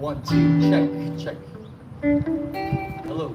One, two, check, check. Hello.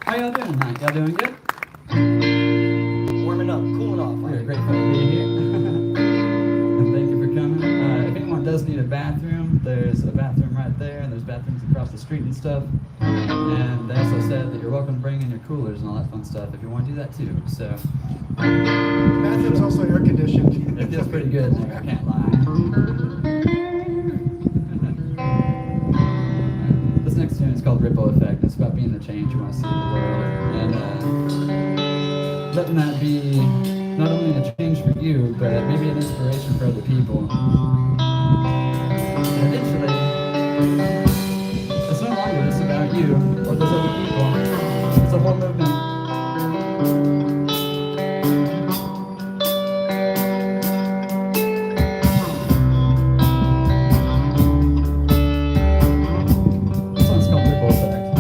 How y'all doing tonight? Y'all doing good? Warming up, cooling off. We're grateful to be here. And thank you for coming. If anyone does need a bathroom, there's a bathroom right there, and there's bathrooms across the street and stuff. And they also said that you're welcome to bring in your coolers and all that fun stuff if you want to do that too. So The bathroom's also air conditioned. it feels pretty good in there, I can't lie. This next tune is called Ripple Effect. It's about being the change you want to see in the world. And letting that be not only a change for you, but maybe an inspiration for other people. And eventually, it's no longer just about you or those other people. It's a whole movement. This one's called Ripple Effect.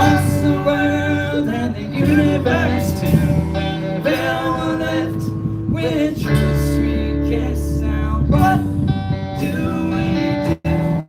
across the world and the universe too. Wherever left with true sweet kiss sound. What do we do?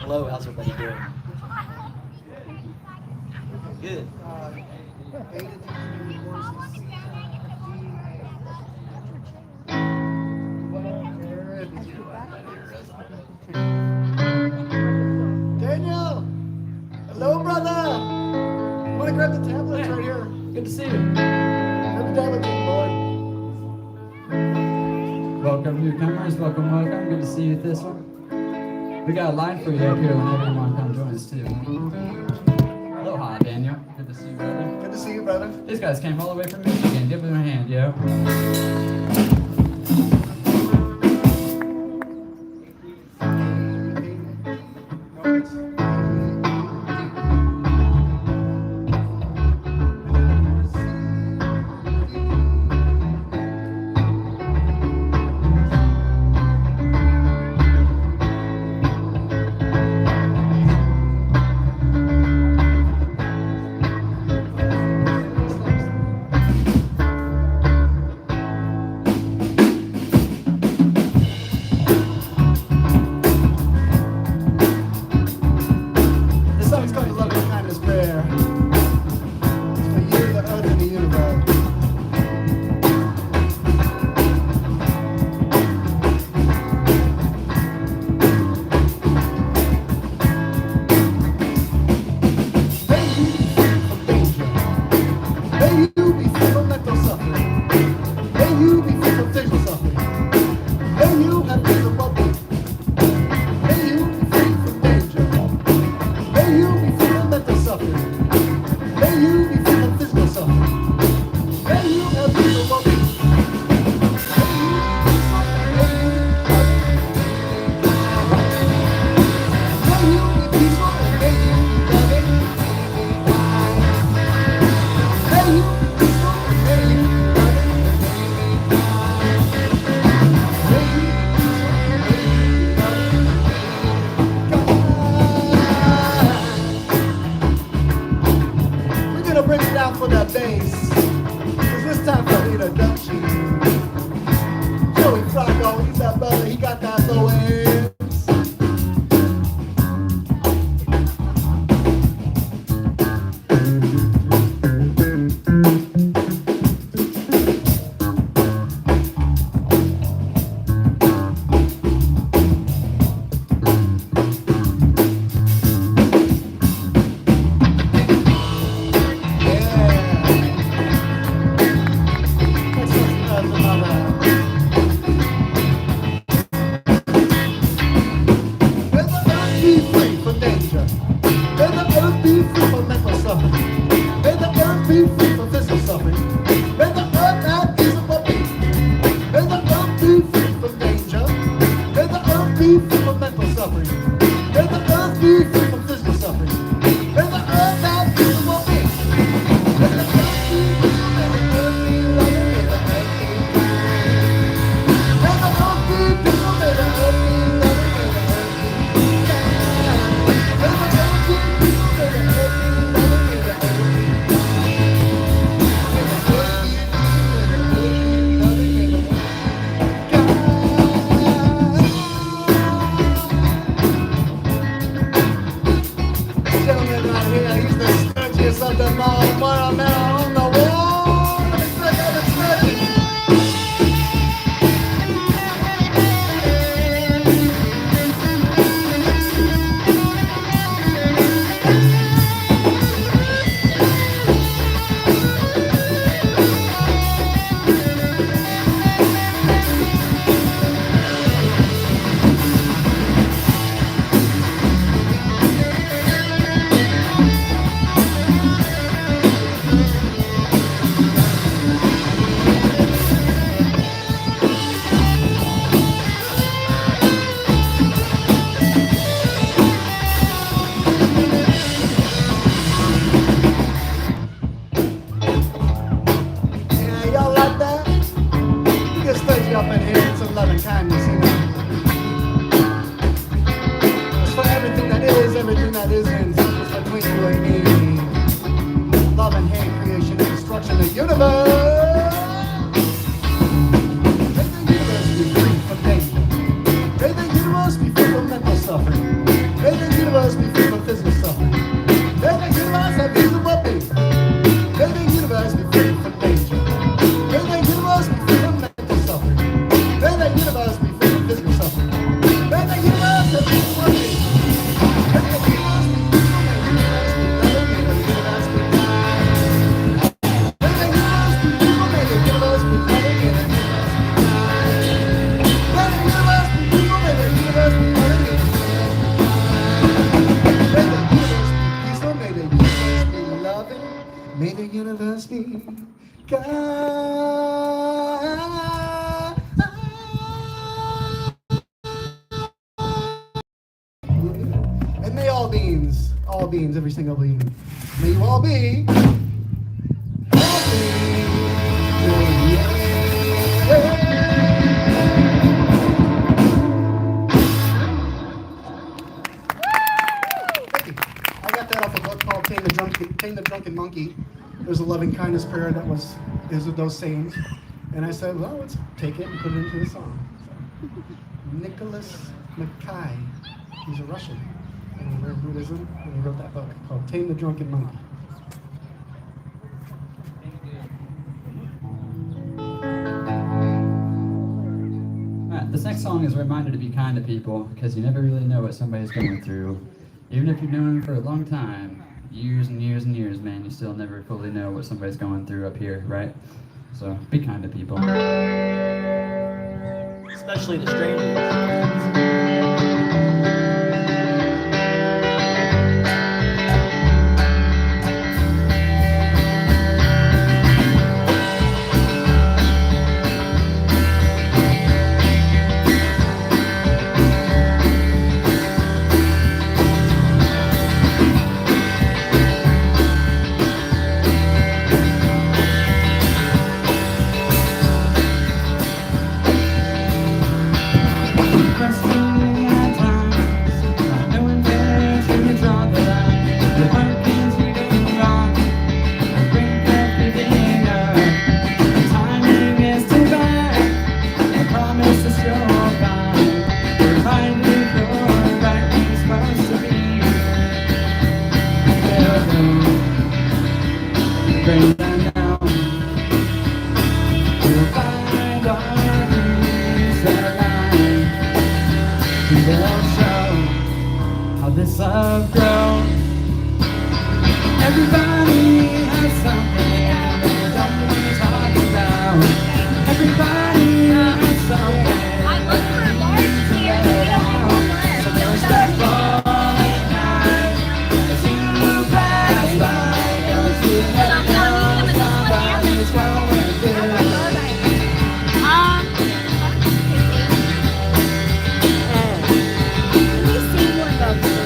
Hello, how's everybody doing? Good. Daniel! Hello, brother! You want to grab the tablets right here? Good to see you. Grab the tablets, boy. Welcome, newcomers. Welcome, welcome. Good to see you at this one. We got a line for you up here whenever you want to come join us, too. Aloha, Daniel. Good to see you, brother. Good to see you, brother. These guys came all the way from Michigan. Give them a hand, yo. This song's called Love and Kindness Prayer. It's for you, the earth, and the universe. May you be free from danger. May you be free from mental suffering. May you be free from physical suffering. May you have peace of well-being. May you be free from danger. May you be free from mental suffering. May you be free from physical suffering. May you have peace of well-being. May you be peaceful and may you be loving. May you be peaceful and may you be loving. May you be peaceful and may you be loving. We're gonna bring it down for that bass. 'Cause this time for the introduction. Joey Franco, he's that brother, he got that soul hands. Yeah. And may all beans, every single bean. May you all be I got that off a book called Tame the Drunken Monkey. There's a loving kindness prayer that is with those sayings. And I said, well, let's take it and put it into the song. So, Nicholas Mackay, he's a Russian, and he learned Buddhism, and he wrote that book called Tame the Drunken Monkey. This next song is a reminder to be kind to people because you never really know what somebody's going through. Even if you've known them for a long time, years and years and years, man, you still never fully know what somebody's going through up here, right? So be kind to people. Especially to strangers. This love grows. Everybody has something and they don't know what it's talking about. Everybody has something. I look for large here, but we don't have one. So don't stop falling night as you pass by. Don't you know somebody's going through. Let me see one of those.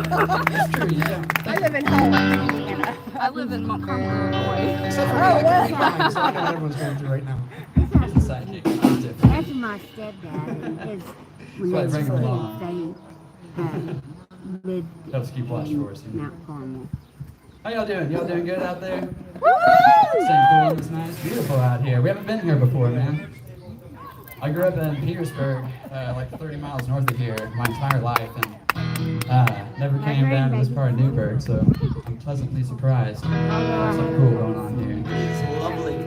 It's true, you don't. I live in Holland, Indiana. I live in Montgomery, Illinois. Except for me, I can read minds. I know what everyone's going through right now. He's a sidekick. He's different. That's my stepdad and his why I bring him along. they lived Helps keep watch for us. You know. Mount Carmel. How y'all doing? Y'all doing good out there? Staying cool. It's nice, beautiful out here. We haven't been here before, man. I grew up in Petersburg, like 30 miles north of here, my entire life, and never came down to this part of Newburgh, so I'm pleasantly surprised. There's something cool going on here. It's lovely.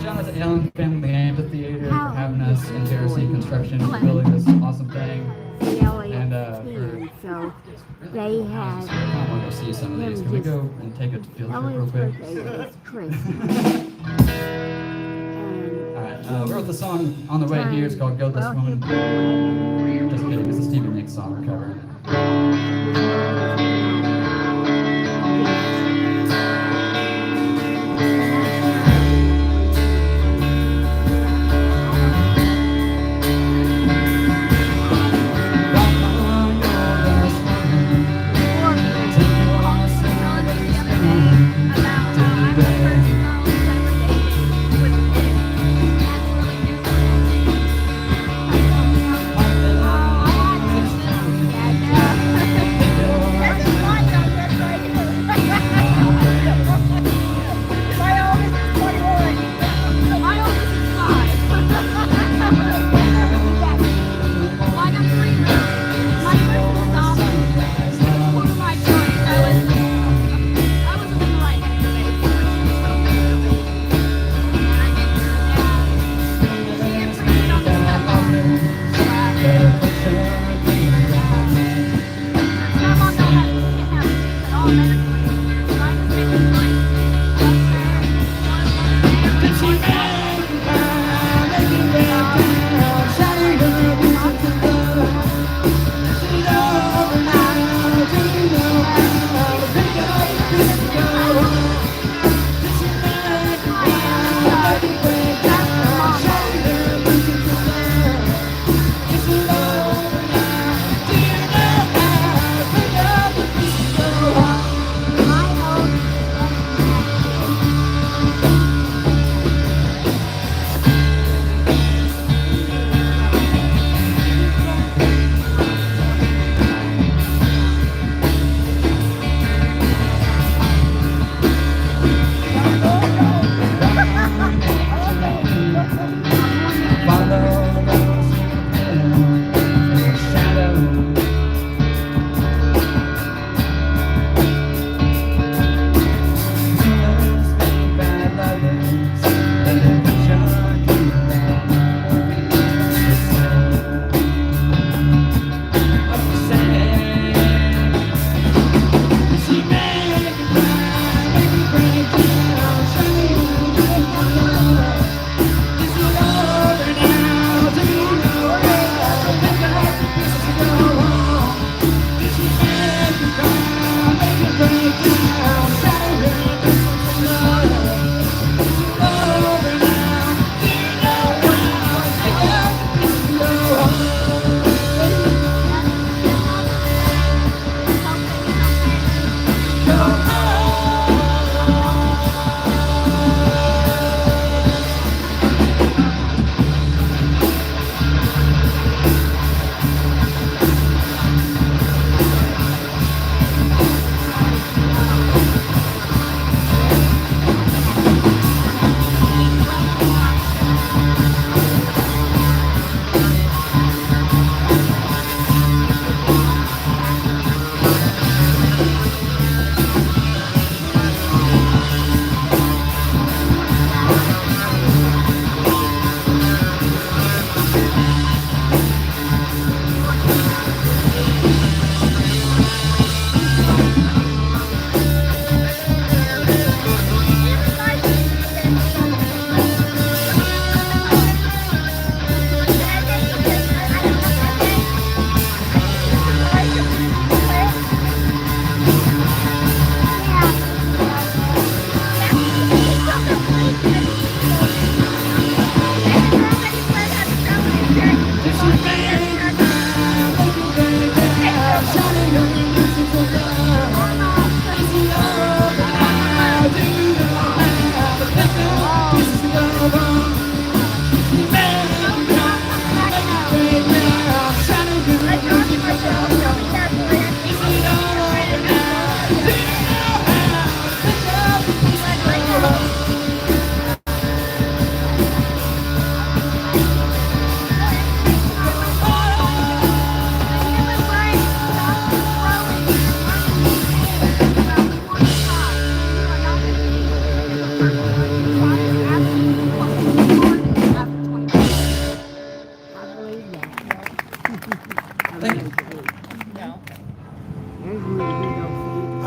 Shout out to Ellen Family Amphitheater for having us in Jersey Construction, building this awesome thing. And So they had I want to go see some of these. Can we go and take a field trip real Ellie's quick? birthday was Christmas. Alright, we wrote the song on the way here. It's called Go This Woman. Just kidding, it's a Stevie Nicks song we're covering.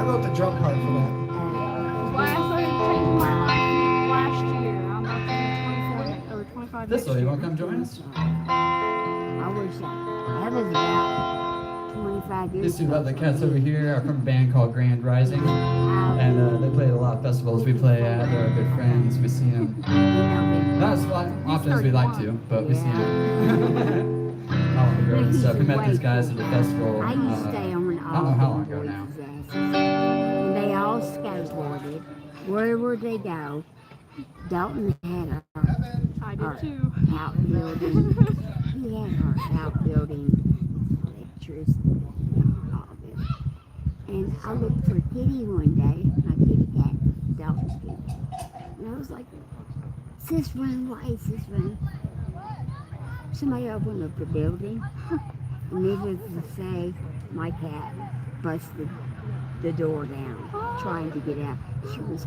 wrote the drum part for that. Why I started changing my life last year. I'm about to be 24 or 25 This next way, you year. want to come join us? I wish that was about 25 years These two ago. lovely cats over here are from a band called Grand Rising, and they play at a lot of festivals we play at. They're our good friends. We see them not as often as we like to, but we see them all on the road and stuff. We met these guys at a festival. I used to stay on I don't know how long ago boys' now. asses. And they all skateboarded. Wherever they go, Dalton had I our did too. outbuilding. He had our outbuilding electricity and all this. And I looked for Kitty one day, my kitty cat, Dalton's kitty. And I was like, sis, run away, sis, run. Somebody opened up the building, and needless to say, my cat busted the door down, trying to get out. She was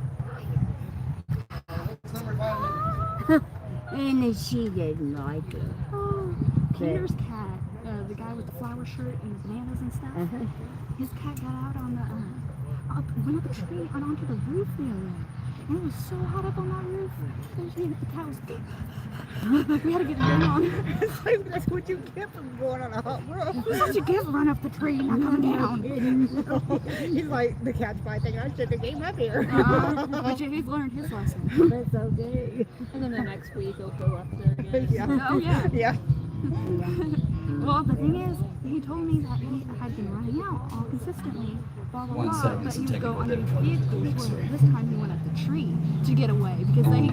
and then she didn't like it. Oh, Peter's cat, the guy with the flower shirt and the bananas and stuff. His cat got out on the went up a tree and onto the roof the other day. And it was so hot up on that roof. And the cat was we had to get it down. It's like, that's what you get from going on a hot roof. That's what you get for run up the tree and not coming down. He's like, the cat's probably thinking I should have came up here. But he's learned his lesson. That's okay. And then the next week he'll go up there again. Yeah. Oh yeah. Yeah. Well, the thing is, he told me that he had been running out all consistently, blah blah 1 blah. second, But some he would go technical underneath difficulties. vehicles. Well, this time he went up the tree to get away because they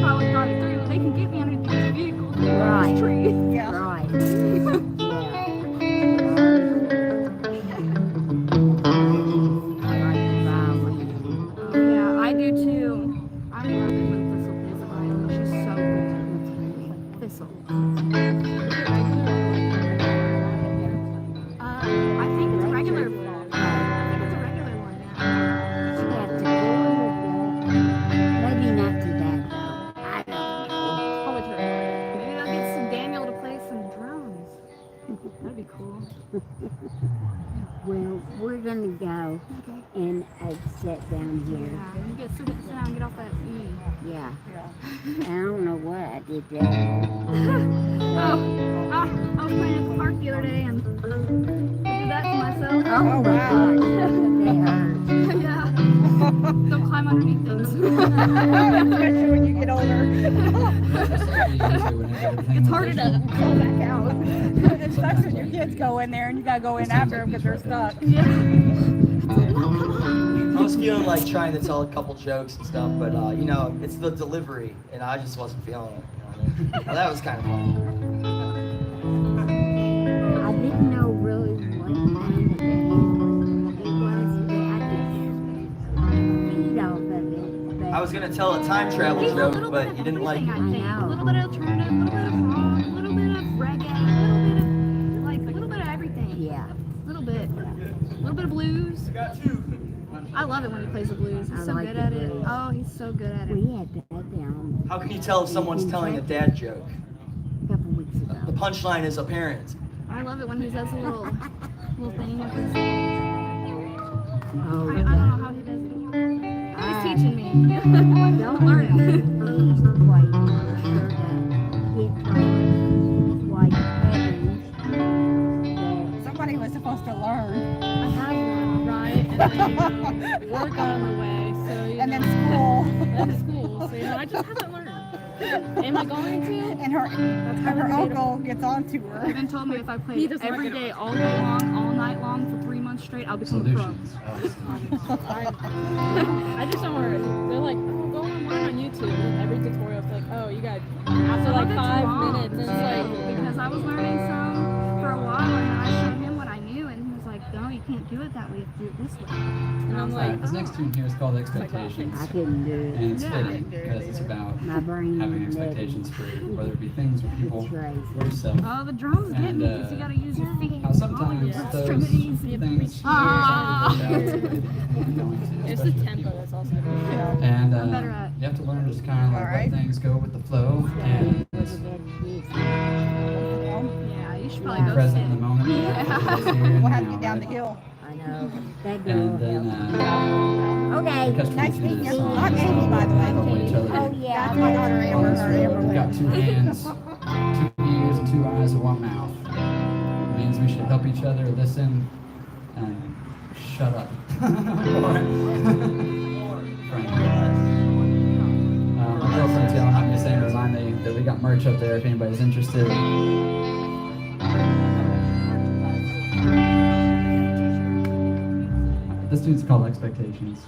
probably thought it through. They can get me underneath the vehicle. Right. This tree. Yeah. Right. Yeah, I do too. I'm working with Thistle Pizza. She's so good. Thistle. I think it's a regular. I think it's a regular one now. Maybe not today, though. I don't know. Oh, with her. Maybe I'll get some Daniel to play some drums. That'd be cool. Well, we're gonna go Okay. and sit down here. Yeah, you get sit down and get off that E. Yeah. I don't know what I did there. I was playing at the park the other day and I did that to myself. Oh, wow. They hurt. Yeah. Don't climb underneath things. Especially when you get older. It's harder to Go back out. It sucks when your kids go in there and you gotta go in after them because they're stuck. Yeah. I was feeling like trying to tell a couple jokes and stuff, but you know, it's the delivery, and I just wasn't feeling it. You know what I mean? Well, that was kind of fun. I didn't know really what kind of band it was, but I could feed off of it. But I was gonna tell a time travel There's a joke, little but bit you of didn't like everything, it. I think. I know. A little bit of alternative, a little bit of rock, a little bit of reggae, a little bit of everything. yeah, A little bit. A little bit of blues. I love it when he plays the blues. He's I so like good the at it. blues. Oh, he's so good at it. we had that down How can you tell if someone's telling a dad joke? a couple weeks The ago. punchline is apparent. I love it when he does a little thing with his. Oh, I don't know how he does it. He's teaching me. don't I'm learning. He's quite sure to get like heavens. Somebody was supposed to learn. I have one, right? And then work on the way, so you And then know, school. and school. So you know, I just haven't learned. Am I going to? And her uncle gets on to her. Even told me if I He played does not every get day, all day long, all night long for 3 months straight, I'll become a pro. Solutions. I just don't want to. They're like, oh, go online on YouTube. And every tutorial is like, oh, you got after like 5 minutes, and it's like. Because I was learning some for a while and then I showed him what I knew and he was like, no, you can't do it that way, you have to do it this way. And I'm Alright, like, this next tune here is called Expectations. I couldn't do it. And it's Yeah. fitting because it's about My brain having is expectations for whether it be things or people It's crazy. or yourself. Oh, the drums get And, me because you gotta use your feet. How sometimes your those extremities. things Ah. it's the tempo that's also good. And I'm better at- you have to learn to just kind of like Alright. let things go with the flow and Yeah, you should be probably go present sit. in the moment. Yeah. Just here and We'll have to now, get down right? the hill. I I know. That girl And then Okay. because Nice we meeting do you. songs, I'm Amy, by the way. helping each other. Oh, yeah. That's my daughter On Amber. this Her field, Amber. we've got 2 hands, 2 ears, and 2 eyes, and 1 mouth. It means we should help each other listen and shut up. My girlfriend's yelling at me saying, remind me that we got merch up there if anybody's interested. This dude's called Expectations.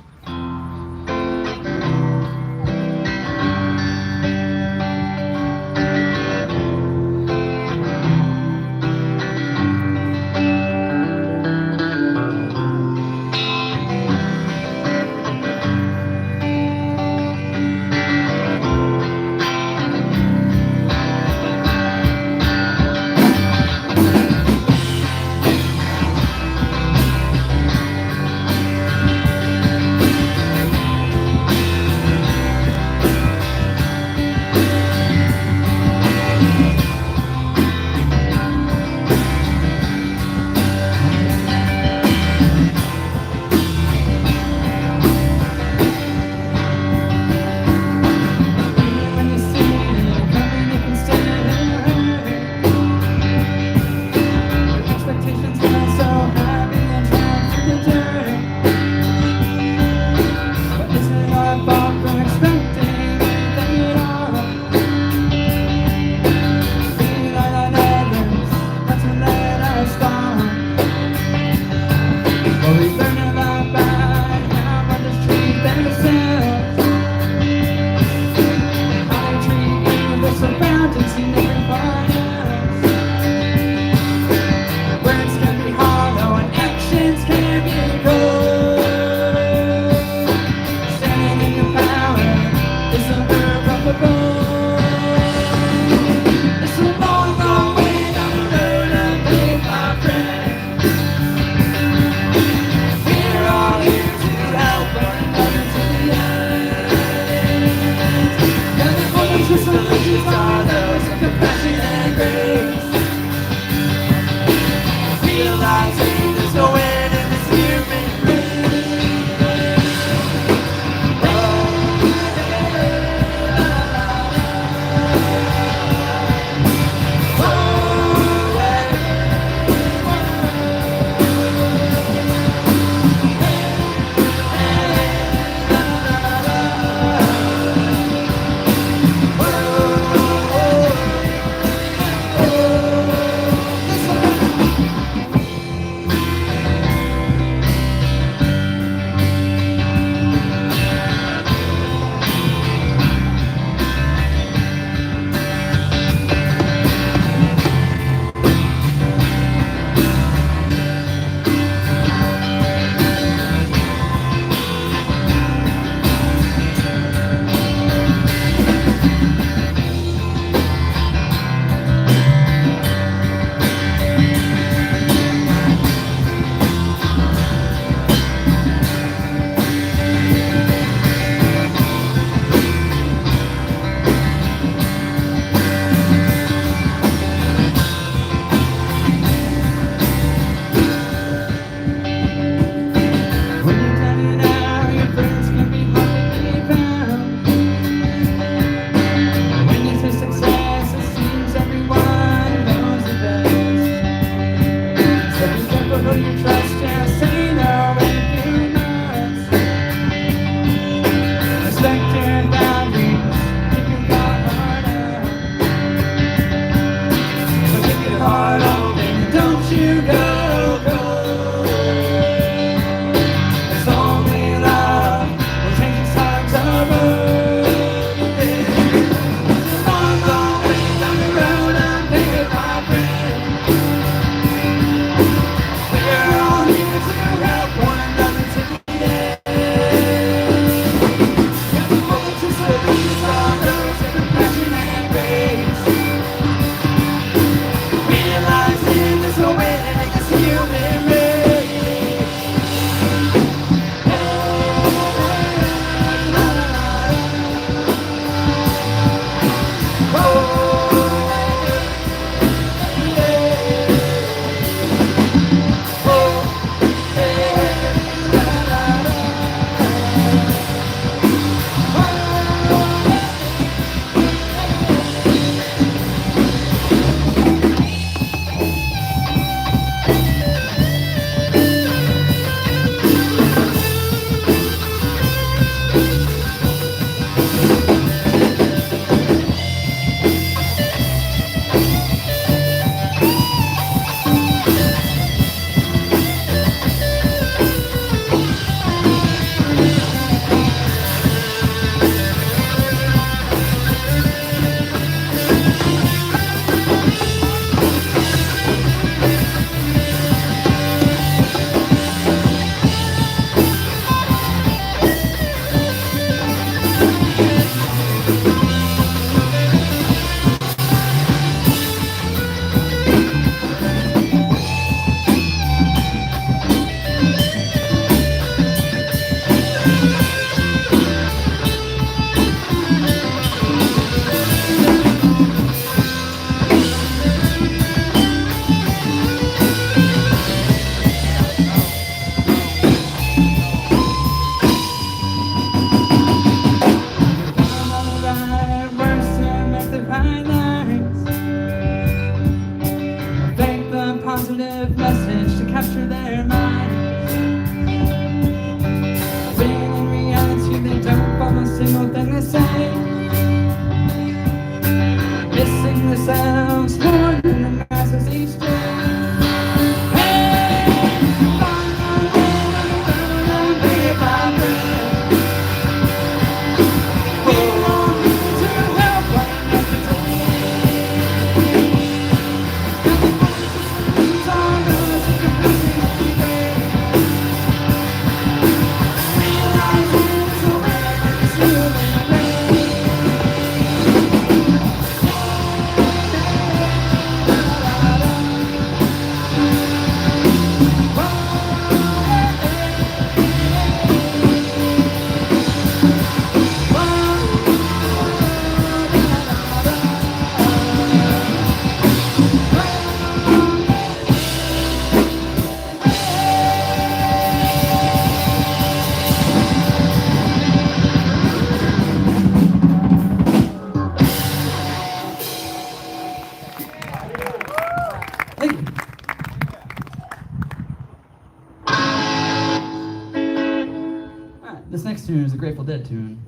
This next tune is a Grateful Dead tune.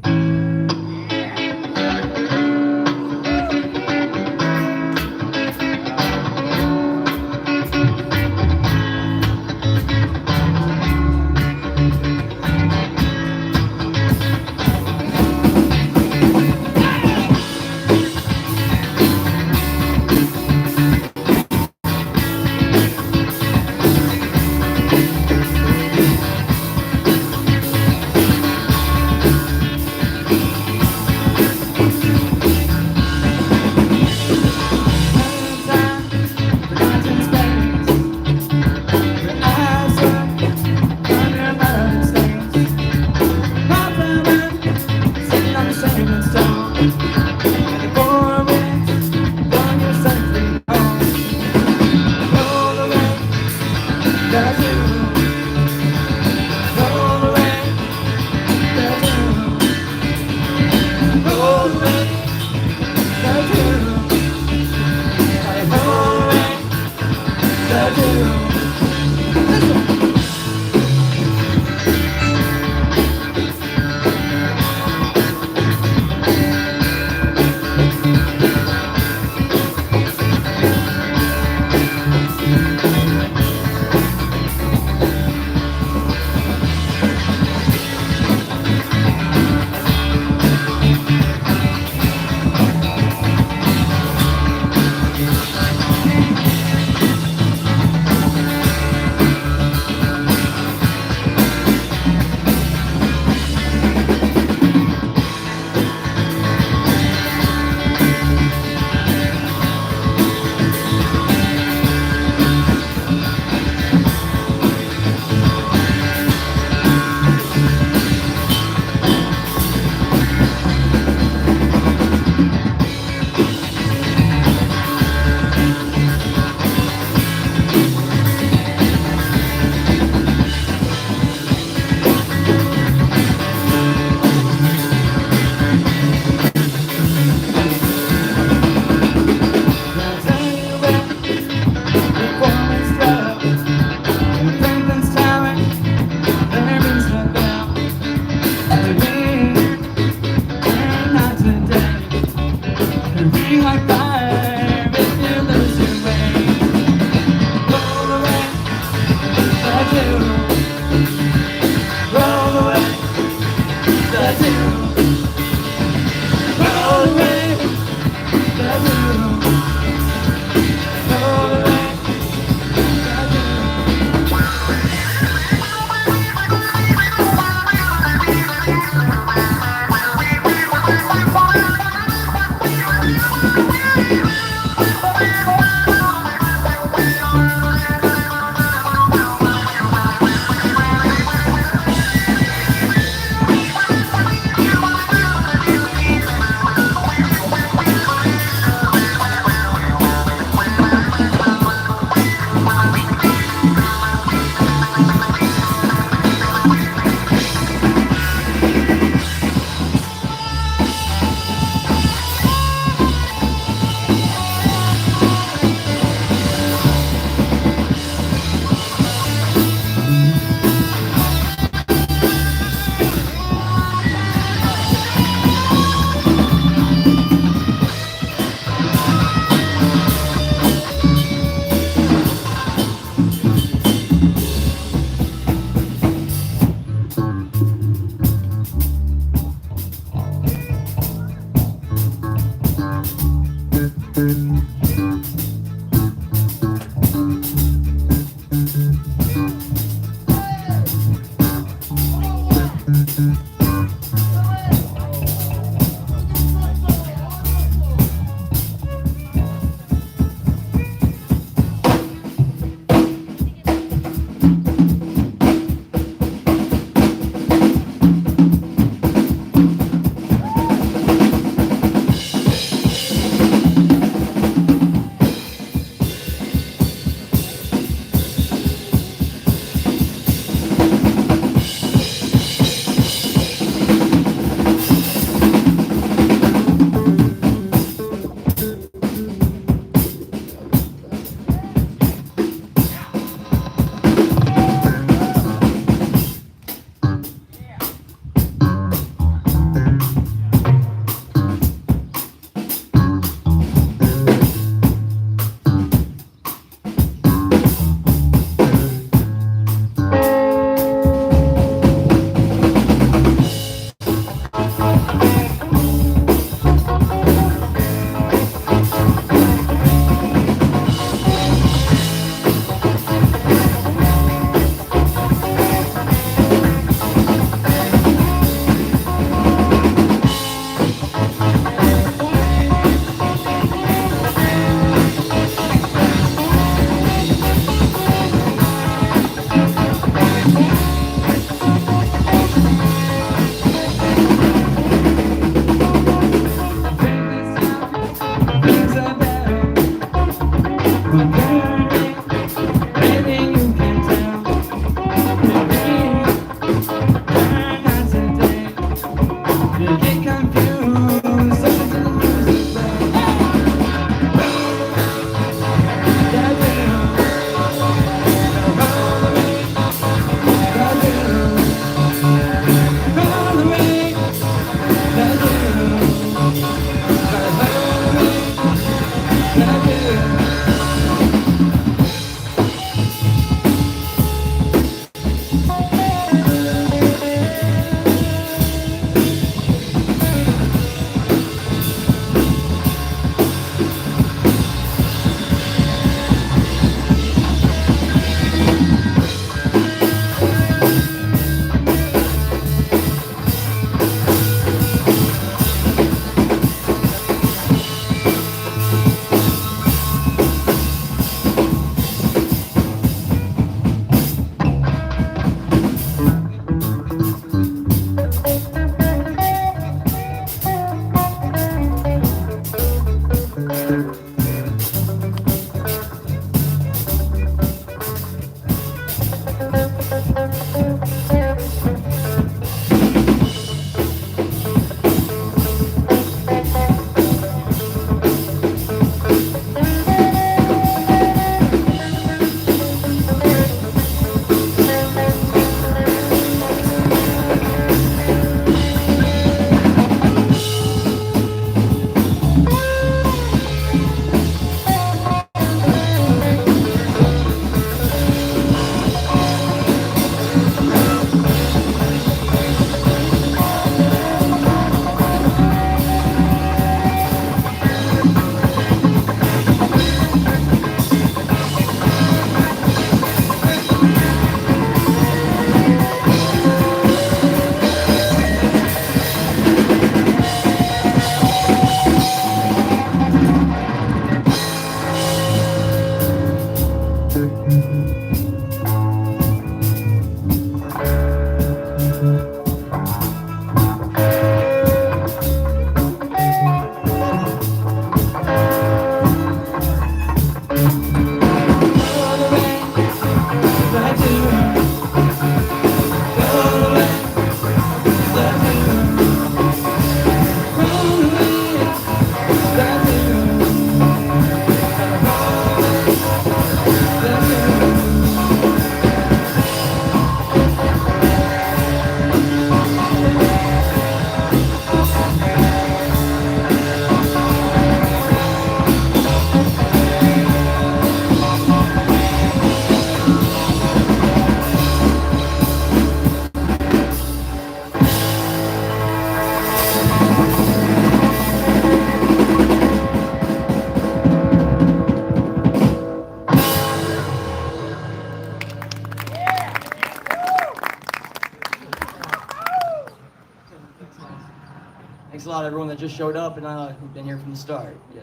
Thanks a lot, everyone that just showed up and who've been here from the start. Yeah,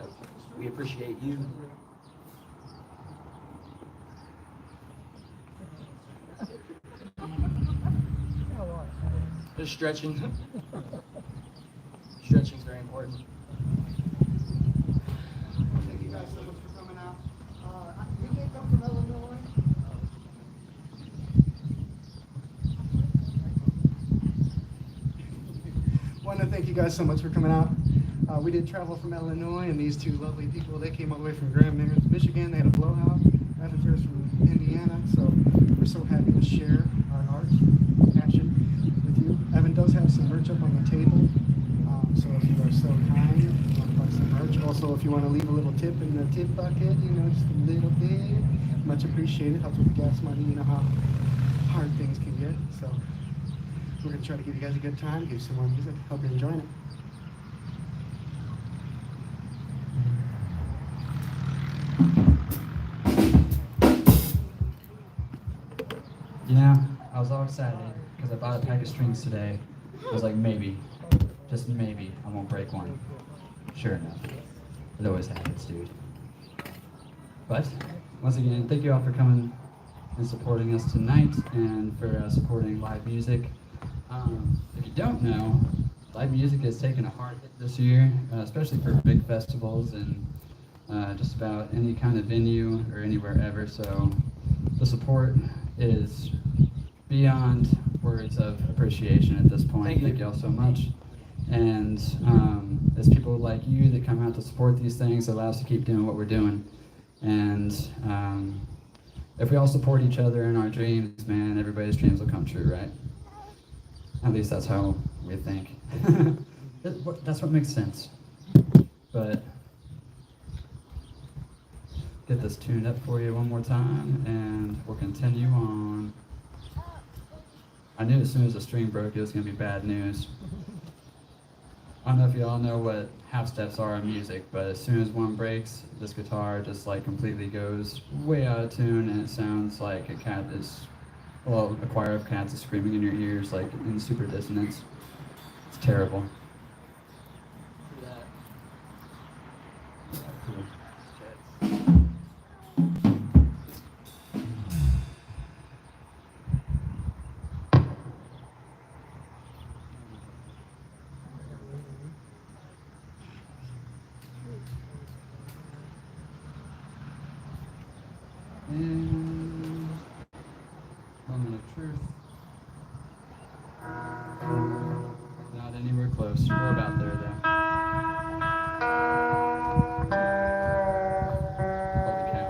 we appreciate you. Just stretching. Stretching's very important. Thank you guys so much for coming out. You did come from Illinois? Want to thank you guys so much for coming out. We did travel from Illinois, and these two lovely people, they came all the way from Grand Rapids, Michigan. They had a blowout. Evan's from Indiana, so we're so happy to share our art, passion with you. Evan does have some merch up on the table, so if you are so kind, you want to buy some merch. Also, if you want to leave a little tip in the tip bucket, you know, just a little bit, much appreciated. Helps with the gas money. You know how hard things can get. So we're gonna try to give you guys a good time, give you some more music. Hope you're enjoying it. You know, I was all excited because I bought a pack of strings today. I was like, maybe, just maybe, I won't break one. Sure enough, it always happens, dude. But, once again, thank you all for coming and supporting us tonight and for supporting live music. If you don't know, live music has taken a hard hit this year, especially for big festivals and just about any kind of venue or anywhere ever. So the support is beyond words of appreciation at this point. Thank you all so much. And it's people like you that come out to support these things that allow us to keep doing what we're doing. And if we all support each other in our dreams, man, everybody's dreams will come true, right? At least that's how we think. That's what makes sense. But get this tuned up for you one more time, and we'll continue on. I knew as soon as the string broke, it was going to be bad news. I don't know if you all know what half steps are in music, but as soon as one breaks, this guitar just like completely goes way out of tune, and it sounds like a cat is, well, a choir of cats is screaming in your ears, like in super dissonance. It's terrible. And moment of truth. Not anywhere close. We're about there though. Holy cow.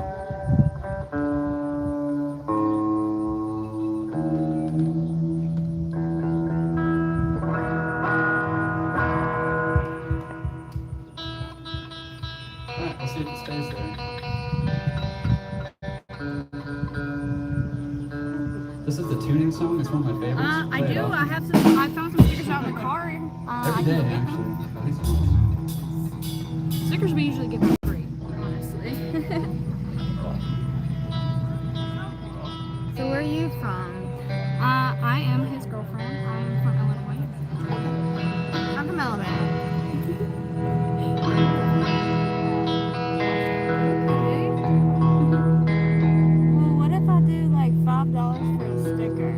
Alright, let's see if it stays there. This is the tuning song. It's one of my favorites. I Play it do. off. I found some stickers out in the car. Every day, actually. Stickers we usually give for free, honestly. So where are you from? I am his girlfriend. I'm from Illinois. I'm from Alabama. Well, what if I do like $5 for a sticker?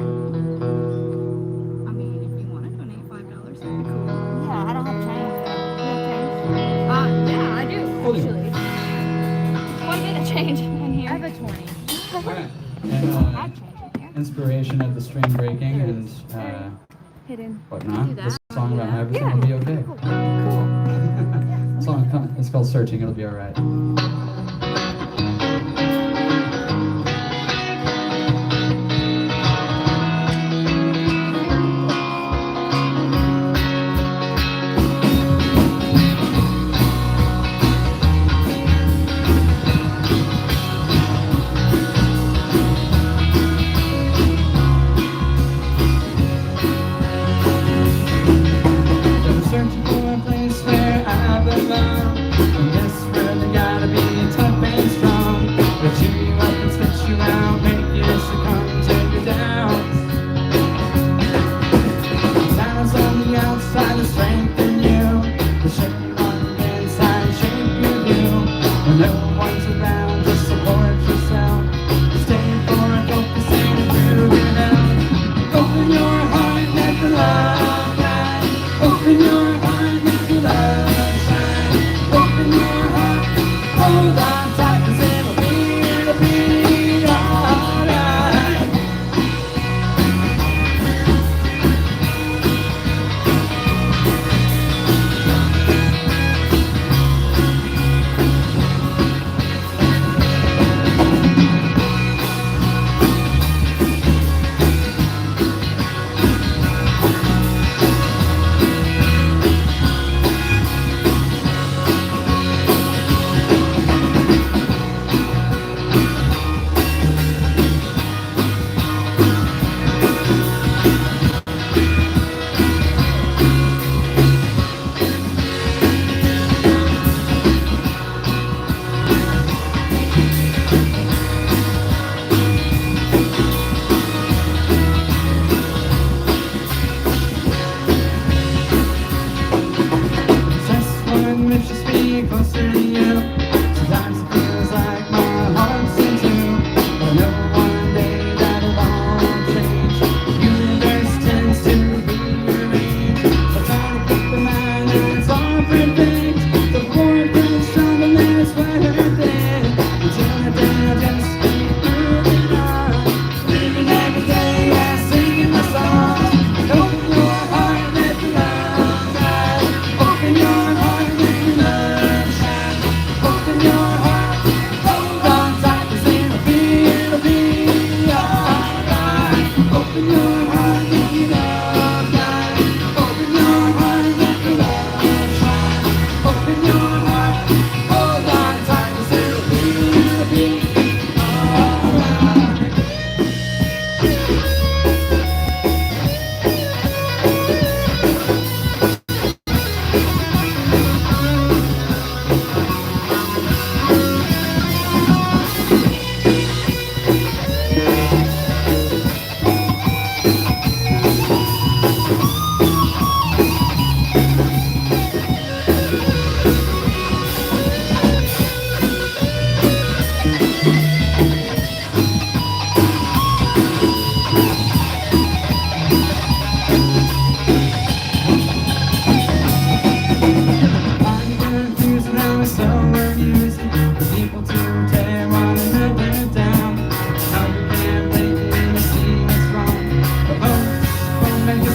I mean, if you want to donate $5, that'd be cool. Yeah, I don't have change though. You have change? Yeah, I do actually. Quite a bit of change in here. I have a 20. Alright. I'd And change in here. inspiration of the string breaking and Hidden. whatnot. Do that. This song about how everything Yeah. will be okay. Cool. Song it's called Searching. It'll be alright. Searching for a place where I belong. And this where there gotta be a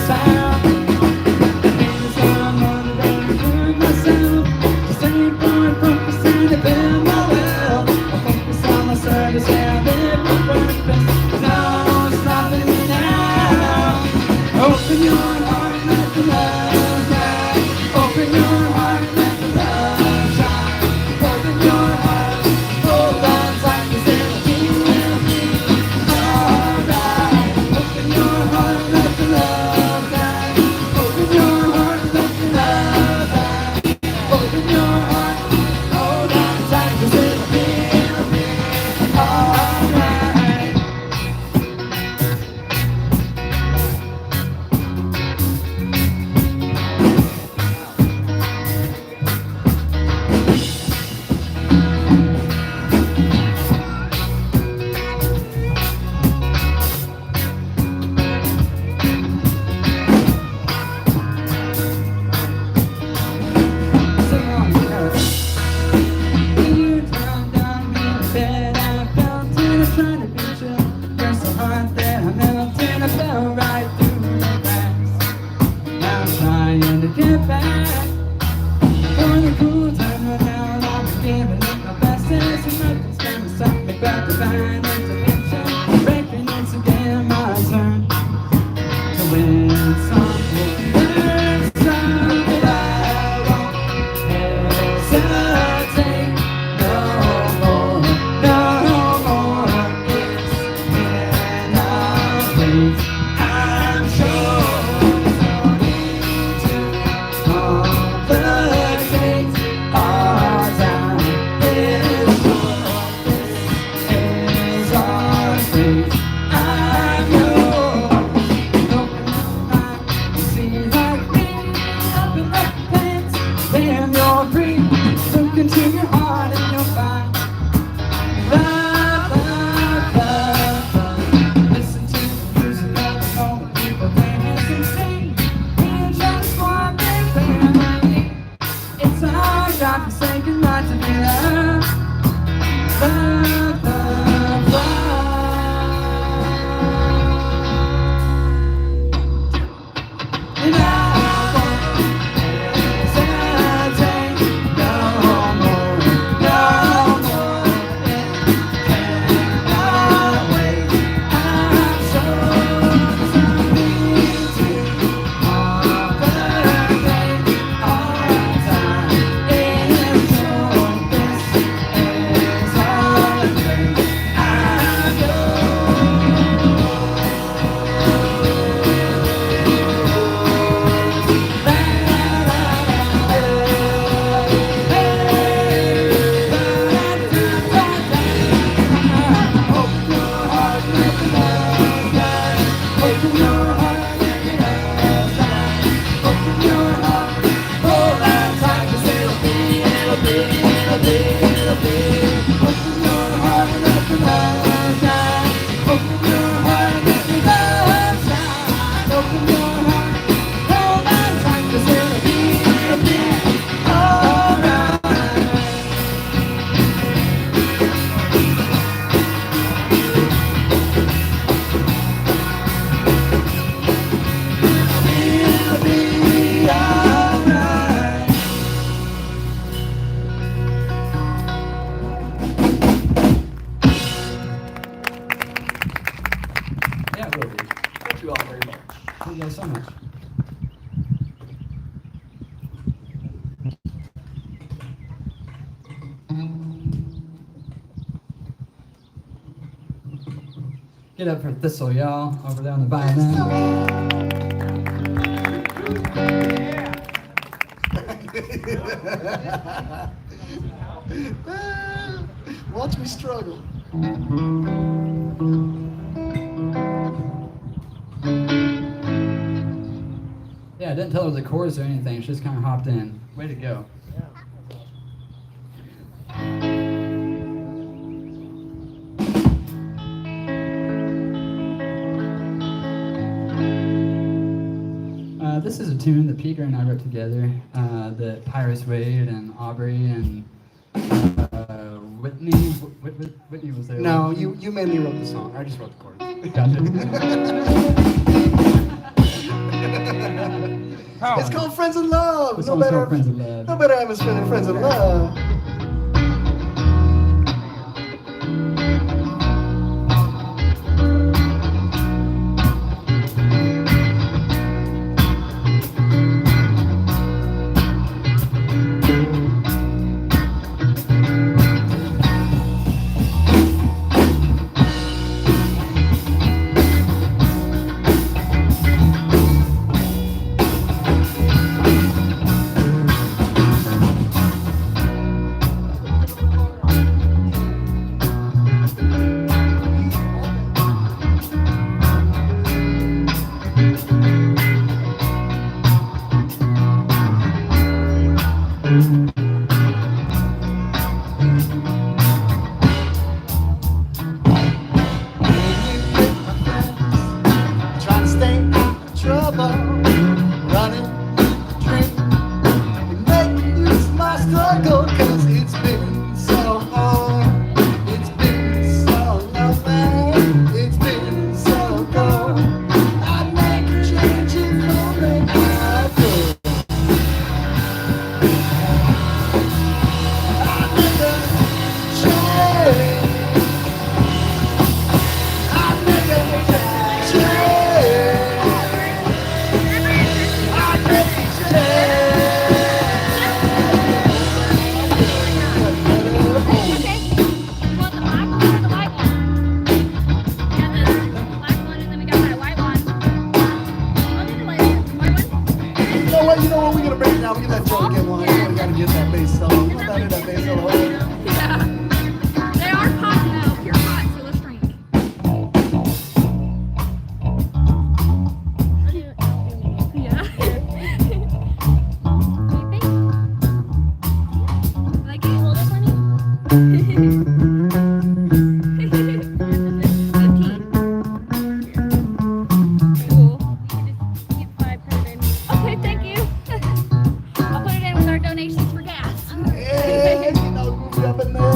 sound. Things I'm wondering for myself. Just ain't born focusing to build my wealth. I focus on my service and live my purpose. No stopping me now. Open your heart, let the love guide. Open your heart, let the love shine. Open your heart, hold on tight, 'cause it'll be alright. Open your heart, let the love guide. Open your heart, let the love guide. Open your heart, hold on tight, 'cause it'll be alright. Sing on, you turned on me in bed, I felt it, I tried to beat you. You're so hot that I melted, I fell right through the cracks. Now I'm trying to get back. For the cool time run out, I'll be giving it my best. There's nothing's gonna stop me but divine intervention. Breaking it's again my turn to win some. Learn some that I won't hesitate no more, no more. It's in our place. I'm sure no need to complicate our time. Is short. This is our space. I'm yours. Open your mind, see like me. Open up your pants, damn you're free. Look into your heart and you'll find love, love, love, love. Listen to the music of the moment, people dance and sing. We just one big family. It's our job to say goodnight to be loved. Love, love, love. And I won't hesitate no more, no more. It cannot wait. I'm sure there's no need to complicate our time. It's short. This is our place. I'm Open your heart, let the love guide. Open your heart, let the love guide. Open your heart, hold on tight, 'cause it'll be. Open your heart, let the love guide. Open your heart, let the love shine. Open your heart, hold on tight, 'cause it'll be alright. It'll be alright. Yeah, it will be. Thank you all very much. Thank you guys so much. Get up for Thistle, y'all, over there on the violin. Watch me struggle. Yeah, I didn't tell her the chords or anything. She just kind of hopped in. Way to go. This is a tune that Peter and I wrote together, that Pyrus Wade and Aubrey and Whitney was there. No, you mainly wrote the song. I just wrote the chords. Gotcha. It's called Friends in Love. This song's called Friends in Love. No better atmosphere than Friends in Love. Trying to stay out of trouble, running the drink, and making use of my struggle, 'cause it's been so hard, it's been so lonely, it's been so cold. I'd make a change if only I could. I'd make a change. I'd make a change. You know what? We're gonna break it down. We can let Joe get one. We gotta get that bass solo. What about it, that bass solo? Yeah. They are hot now, pure hot, so let's drink. Yeah. Like it? Hold it for me. 15. Cool. Keep 5 in. Okay, thank you. I'll put it in with our donations for gas. Yeah, you know, groovy up in there.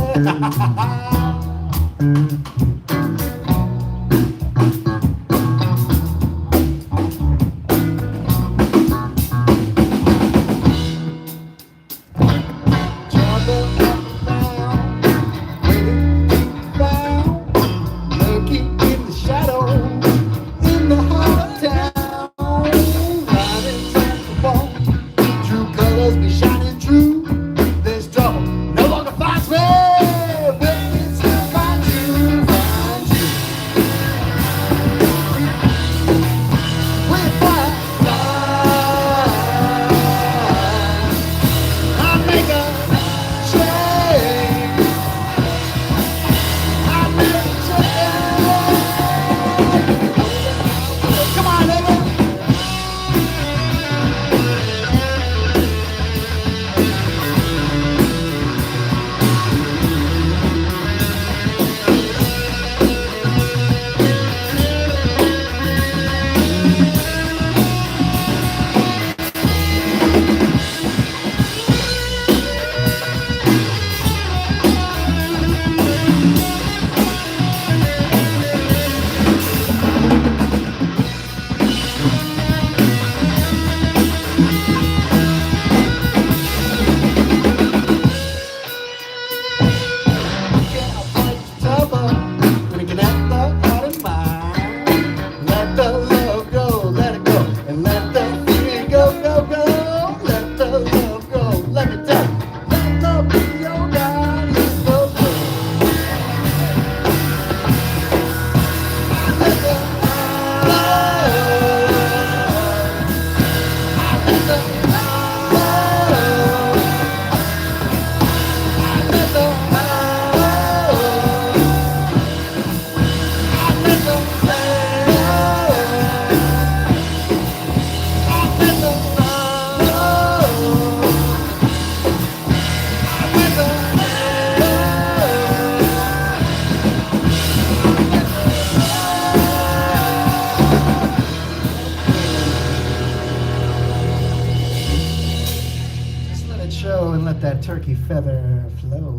that turkey feather flow.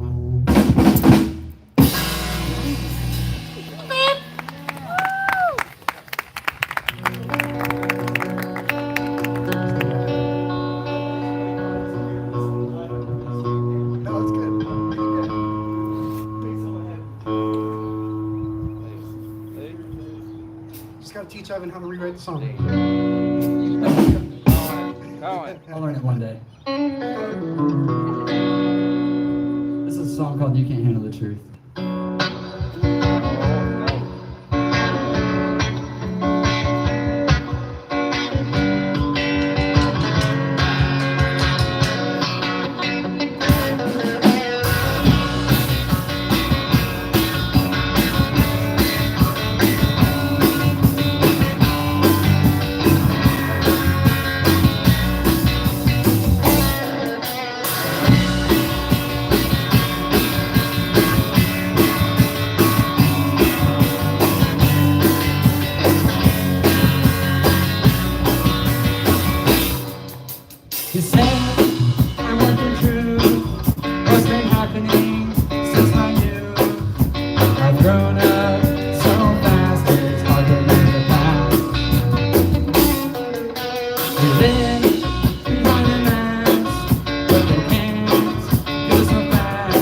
7 how to rewrite the song. I'll learn it one day. This is a song called You Can't Handle the Truth. You say I'm working through what's been happening since my youth. I've grown up so fast, it's hard to leave the past. We live behind the mask, but they can't do so fast.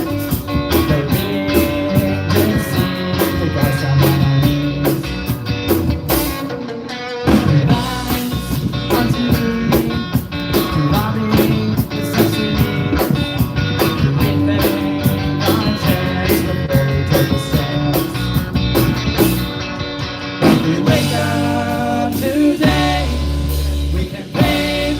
They really see the guys down on our knees. We rise on TV. Lobbying necessities, everything on a chance before we take a stance. If we wake up today, we can pay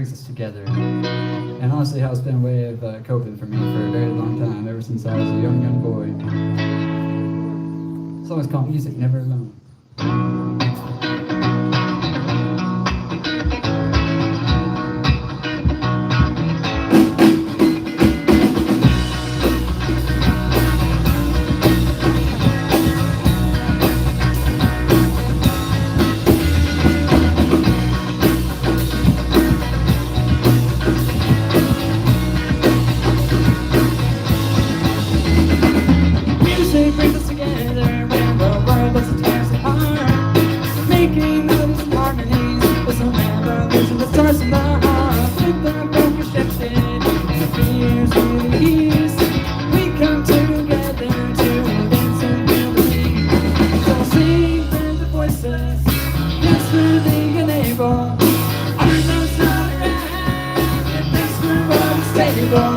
brings us together. And honestly, how it's been a way of coping for me for a very long time, ever since I was a young boy. The song is called Music Never Alone. Music brings us together when the world is tears apart, making melodies and harmonies with some melodies and the stars in the heart. With the broken shifted, the fears release, we come together to dance and believe. So sing with the voices, yes, we're the unable. Our notes not around, and this we're all stable.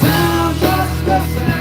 Sound just closer.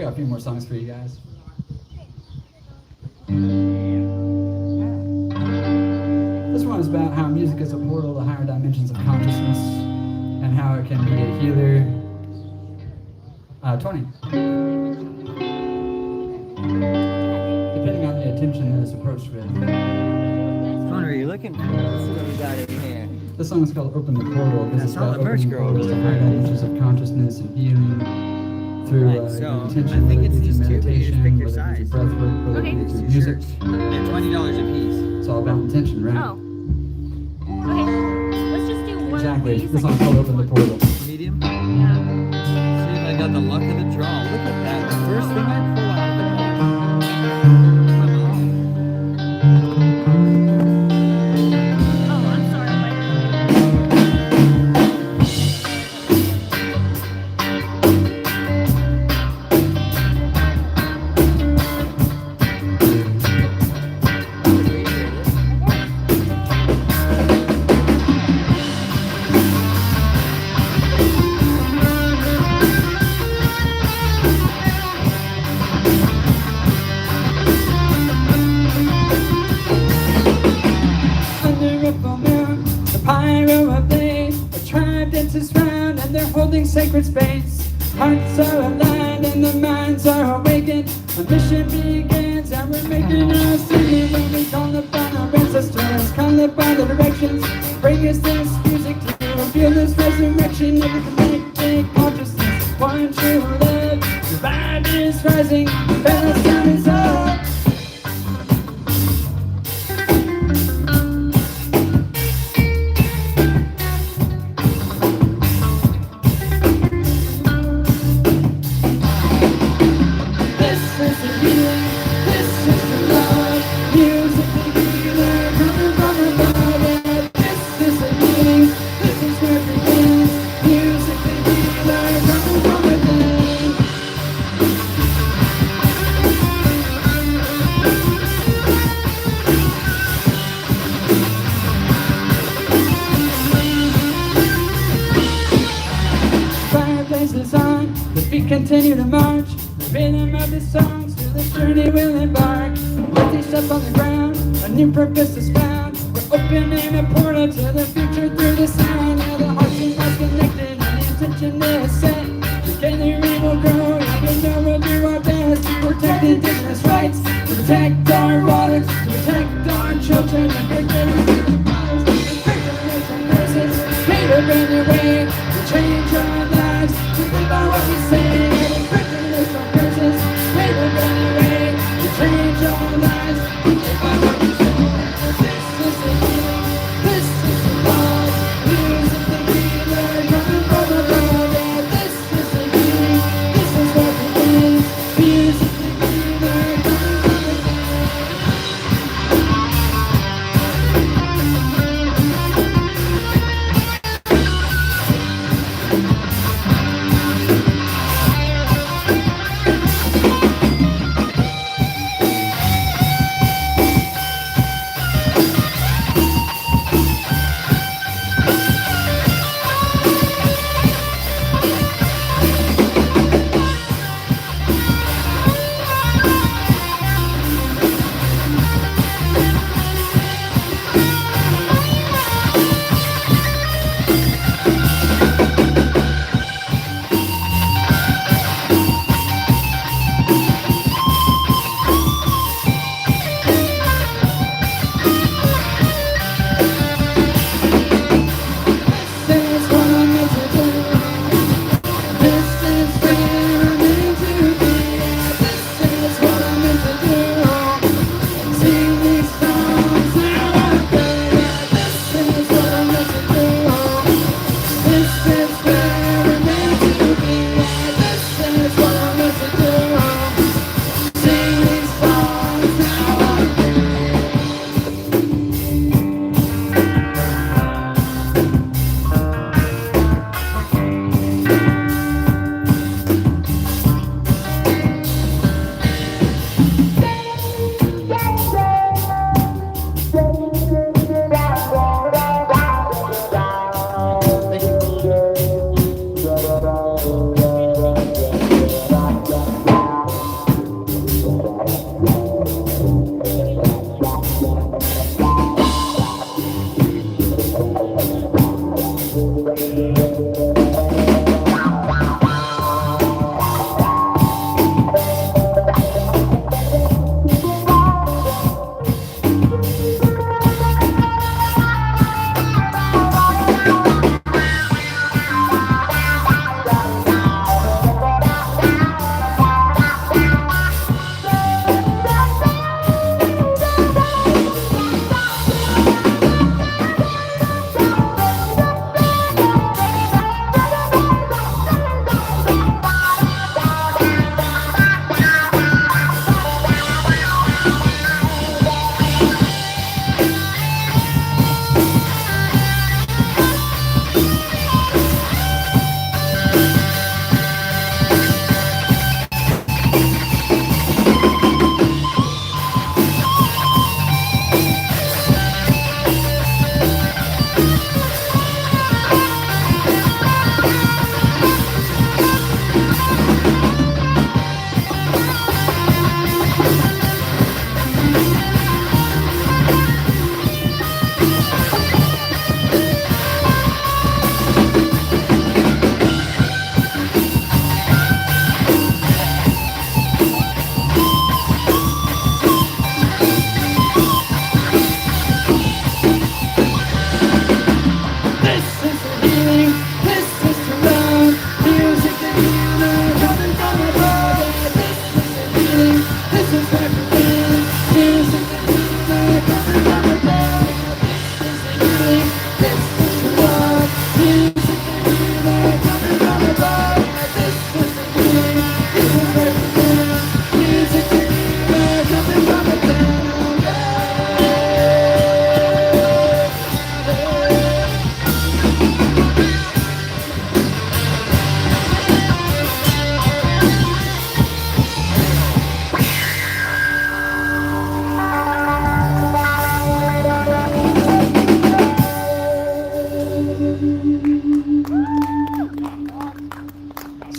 got a few more songs for you guys. This one is about how music is a portal to higher dimensions of consciousness and how it can be a healer. 20. Depending on the attention that is approached with. What are you looking for? Let's see what we got in here. This song is called Open the Portal. This is That's all about the merch opening girl portals to over higher there. dimensions of consciousness and healing through Right, your so, intention, I think whether it's it be these through two, but you just meditation, pick your whether it be size. through breath work, whether it be Okay. through Two music. shirts. They're $20 a piece. It's all about intention, right? Oh. Okay. Let's just do one Exactly. of these. This like, song's called Open the Portal. Medium. Yeah. See if I got the luck of the draw. Look at that. The first thing I pull out of the bag. Come on. Oh, I'm sorry. Under a full moon, the pyro ablaze, a tribe dances round and they're holding sacred space. Hearts are aligned and the minds are awakened. A mission begins and we're making our statement when we call upon our ancestors, call upon the directions. Bring us this music to feel this resurrection of the connected consciousness. One true love, the vibe is rising, Palestine is up. This is the healing, this is the love, music the healer coming from above. Yeah, this is the healing, this is where it begins, music the healer coming from within. Fire blazes on, the feet continue to march. The rhythm of the songs through this journey will embark. With each step on the ground, a new purpose is found. We're opening a portal to the future through the sound. Now the hearts and minds connected, and the intention is set. Together we will grow, and we know we'll do our best to protect indigenous rights, to protect our waters, to protect our children, and break everything that bothers, and break generation curses. Create a brand new way to change our lives, to live by what we say, and break generational curses. Create a brand new way to change our lives, to live by what we say. This is the healing, this is the love, music the healer coming from above. Yeah, this is the healing, this is what begins, music the healer coming from above.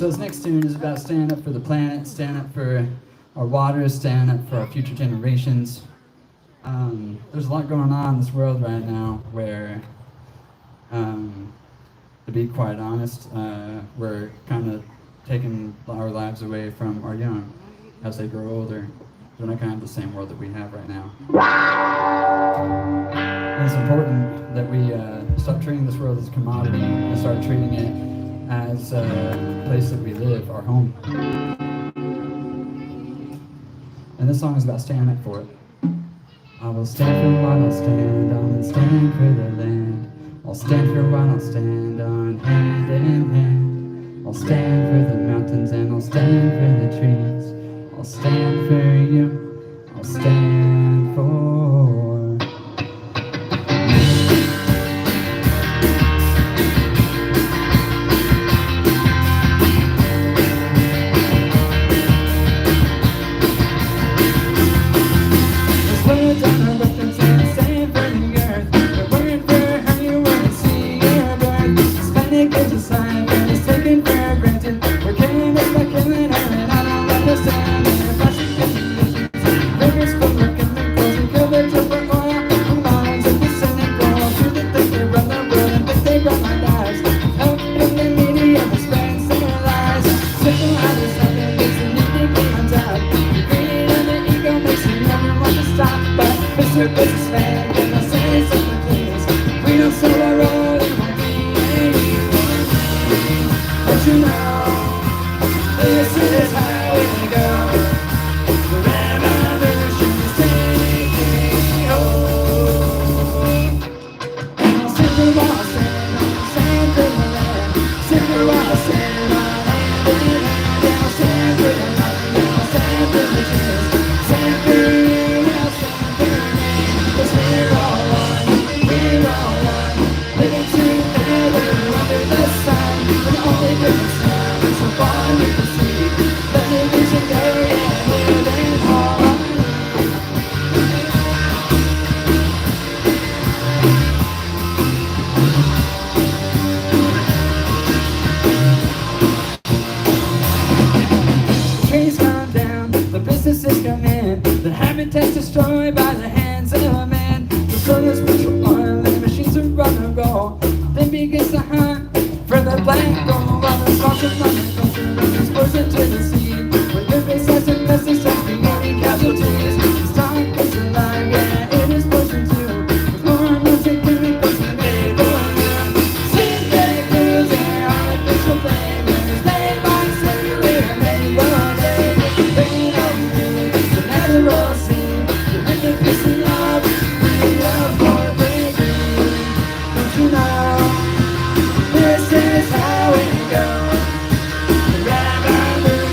So this next tune is about standing up for the planet, standing up for our waters, standing up for our future generations. There's a lot going on in this world right now where, to be quite honest, we're kind of taking our lives away from our young as they grow older. They're not kind of the same world that we have right now. And it's important that we stop treating this world as a commodity and start treating it as a place that we live, our home. And this song is about standing up for it. I will stand for what I'll stand on and stand for the land. I'll stand for what I'll stand on, hand in hand. I'll stand for the mountains and I'll stand for the trees. I'll stand for you, I'll stand for This is how it goes. The revolution.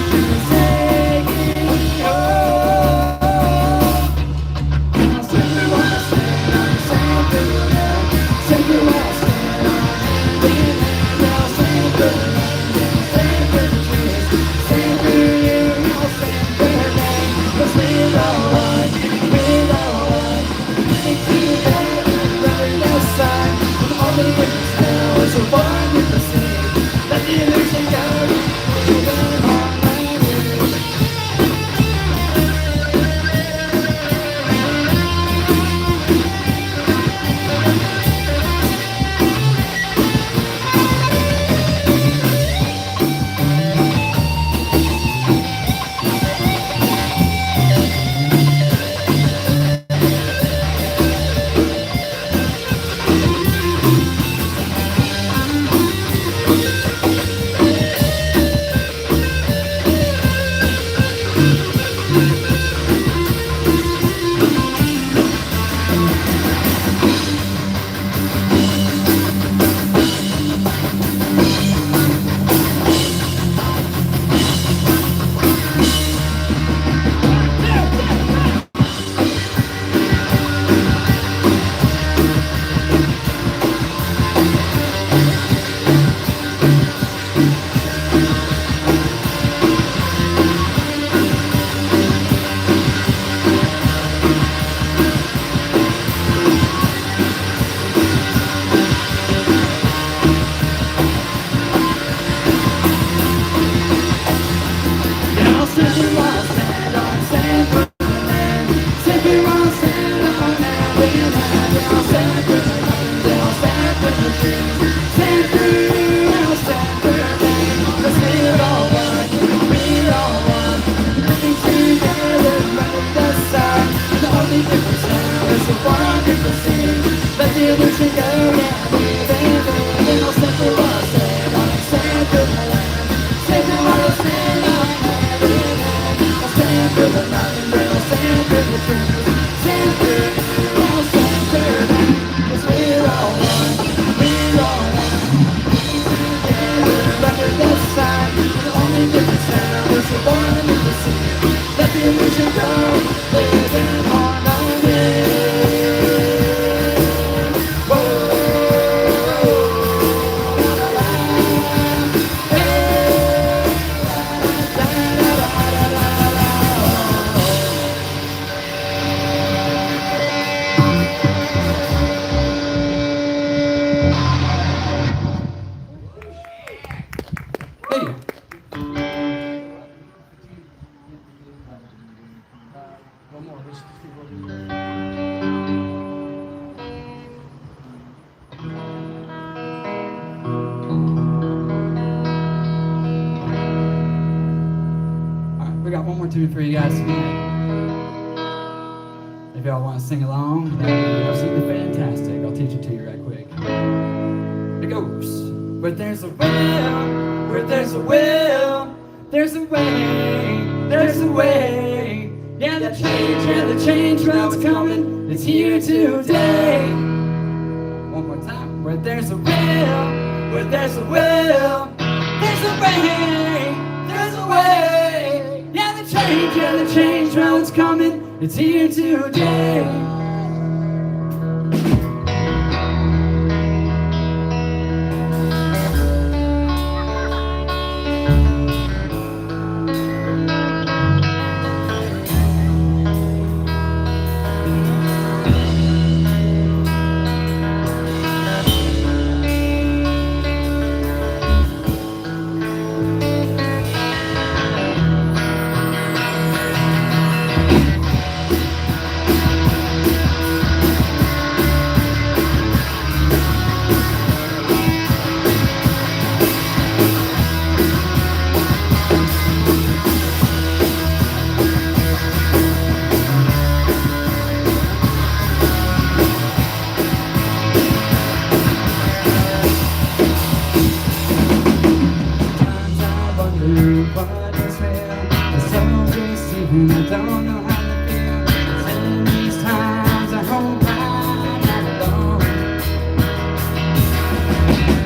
different sound. It's a wonderful scene. Let the illusion go. Live in harmony. Hey, One more. Let's keep rolling. all right, we got one more tune for you guys tonight. If y'all want to sing along, that'd be absolutely fantastic. I'll teach it to you right quick. It goes. Where there's a will, where there's a will, there's a way, there's a way. Yeah, the change, well, it's coming, it's here today. One more time. Where there's a will, where there's a will, there's a way, there's a way. Yeah, the change, well, it's coming, it's here today. What is real? It's so deceiving, I don't know how to feel. 'Cause in these times I hope I'm not alone.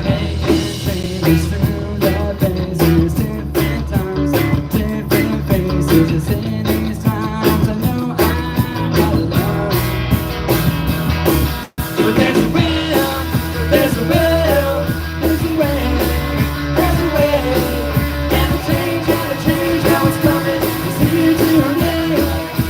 Making changes through the phases, different times, different faces. Just in these times I know I'm not alone. But there's a will, there's a will, there's a way, there's a way. And the change, now it's coming, it's here today.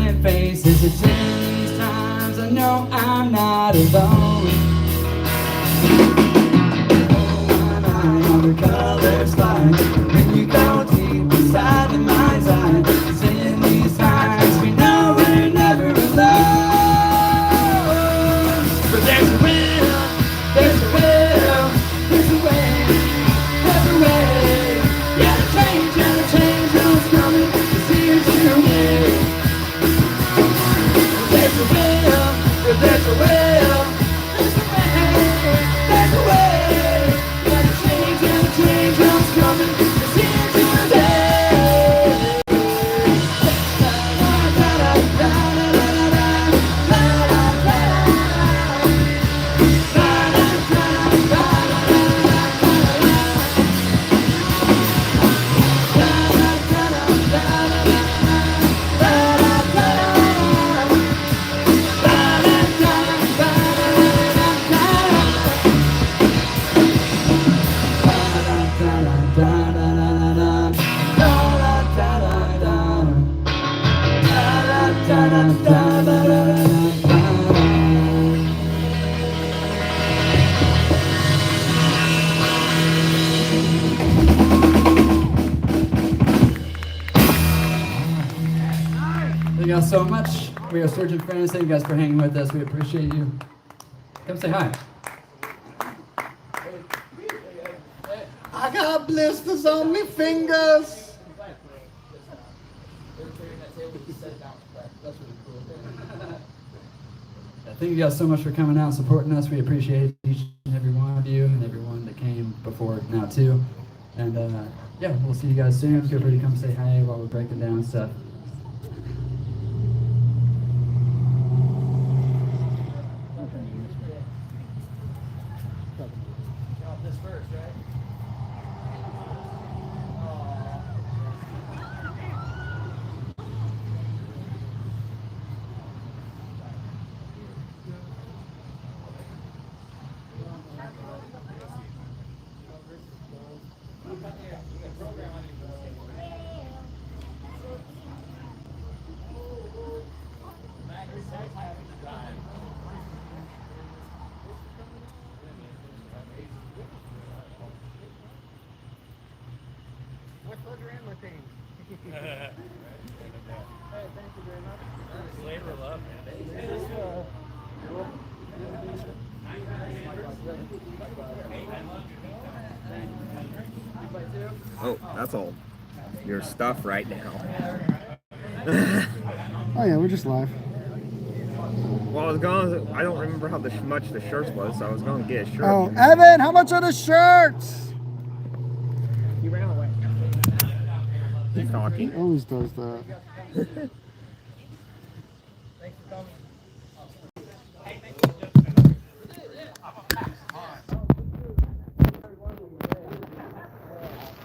smiling faces. It's in these times I know I'm not alone. All the colors fly when you go deep inside the mind's eye. It's in these times we know we're never alone. But there's a will, there's a will, there's a way, there's a way. Yeah, the change is coming. It's here to me. There's a will, there's a will, there's a way, there's a way. Yeah, the change is coming. It's here today. Thank you guys so much. We are Surgeon Friends. Thank you guys for hanging with us. We appreciate you. Come say hi. I got blisters on my fingers. Thank you guys so much for coming out and supporting us. We appreciate each and every one of you and everyone that came before now too. And yeah, we'll see you guys soon. Feel free to come say hi while we're breaking down stuff. Oh, that's all your stuff right now. Oh yeah, we're just live. Well, I don't remember how much the shirts was, so I was going to get a shirt. Oh, Evan, how much are the shirts? He ran away. He's talking. He always does that. Thanks for coming.